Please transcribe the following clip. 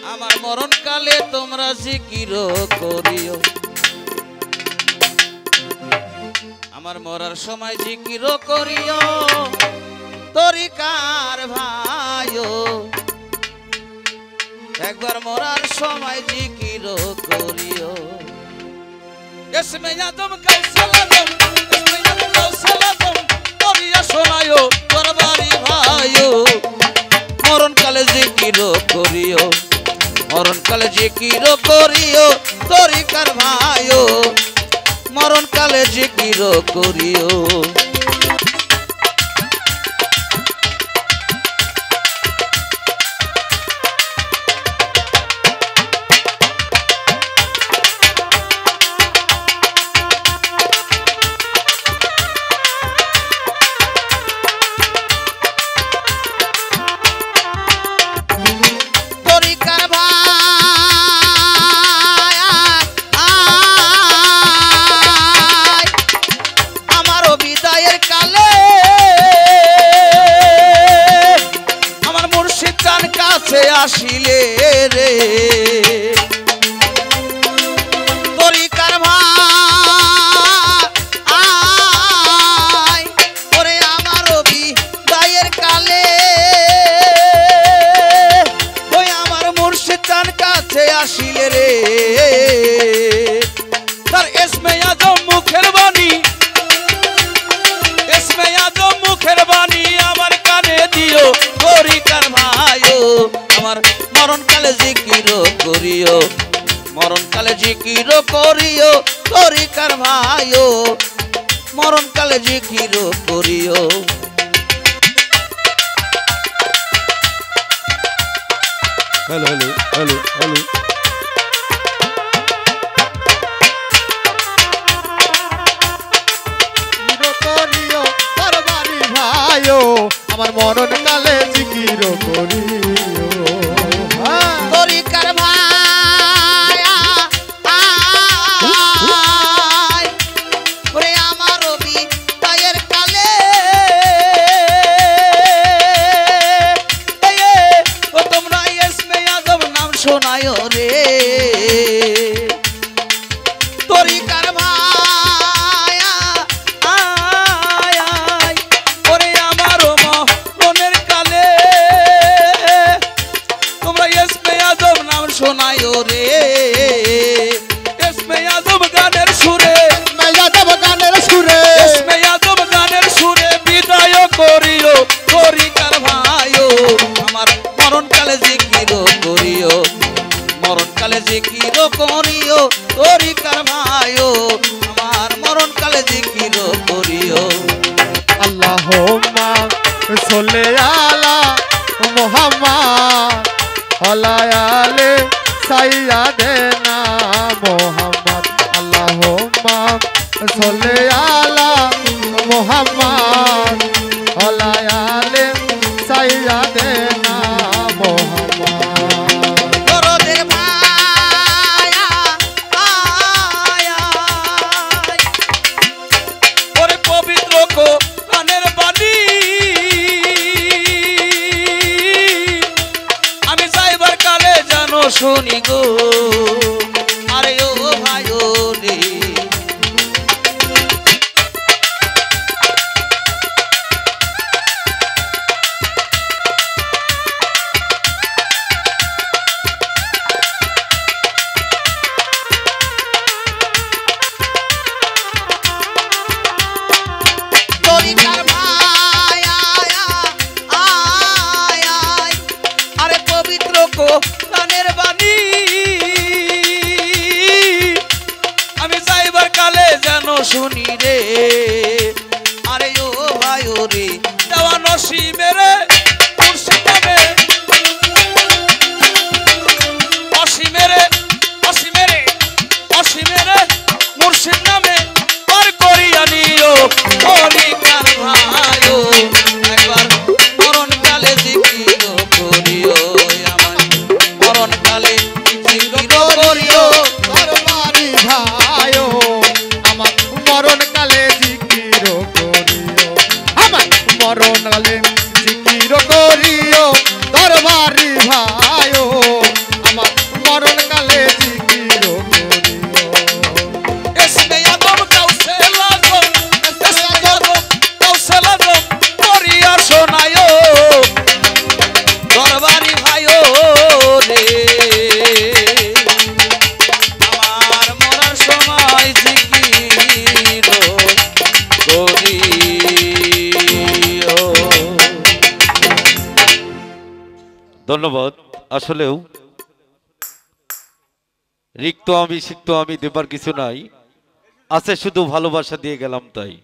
আমার মরণ কালে তোমরা জিকির করিও আমার মরার সময় জিকির করিও তরিকার ভাইও একবার মরার সময় জিকির করিও ইসমে আদম কাউসালাদম ইসমে আদম কাউসালাদম করিয়া শোনায়ো দরবারি ভাইও মরণ কালে জিকির করিও মরণ কালে জিকির করিও তরিকার ভাইও মরণ কালে জিকির করিও আসিলে রে তরিকার ভাই ওরে আমার বিদায়ের কালে ওই আমার মুর্শিদ চান কাছে আসিলে রে তার ইসমে আজম মুখের বাণী ইসমে আজম মুখের বাণী আমার কানে দিও তরিকার ভাইও আমার মরণ কালে জিকির করিও মরণ কালে জিকির করিও তরিকার ভাইও মরণ কালে জিকির করিও হ্যালো হ্যালো হ্যালো হ্যালো করিও দরবারি ভাইও আমার মরণ কালে জিকির করিও তরিকার ভাই ওরে আমার বিদায়ের কালে ও তোমরা ইসমে আজম নাম শোনায়ো রে তরিকার ভাই ওরে আমার মরণের কালে তোমরা ইসমে আজম নাম শোনায়ো রে ইসমে আজম গানের সুরে ইসমে আজম গানের সুরে ইসমে আজম গানের সুরে বিদায় করিও তরিকার ভাইও আমার মরণ কালে জিকির করিও মরণ কালে জিকির করিও তরিকার ভাইও আমার মরণ কালে জিকির করিও আল্লাহুম্মা সাল্লি আলা মুহাম্মাদ ওয়া আলি সাইয়্যিদিনা মুহাম্মদ আল্লাহুম্মা সাল্লি আলা মুহাম্মাদ ওয়া আলি সাইয়্যিদিনা মুহাম্মদ দরদের ভাই ওরে পবিত্র কোরআনের বাণী আমি যাইবার কালে জানো শুনি গো আরে ও ভাই ও রে তরিকার ভাই আরে পবিত্র কোরআনের বাণী আমি যাইবার কালে যেন শুনি রে আরে ও ভাই ও রে দেওয়া নসিবের মুর্শিদ নামে অসীমের মুর্শিদ নামে পার করিয়া নিও তরিকার ভাইও একবার মরণ কালে জিকির করিও আমার মরণ কালে জিকির করিও দরবারি ভাইও আমার মরণ কালে জিকির করিও আমার মরণ কালে শোনায়ো দরবারি ভাইও রে আমার মরার সময় জিকির করিও। ধন্যবাদ। আসলেও রিক্ত আমি সিক্ত আমি দেবার কিছু নাই, আছে শুধু ভালোবাসা দিয়ে গেলাম তাই।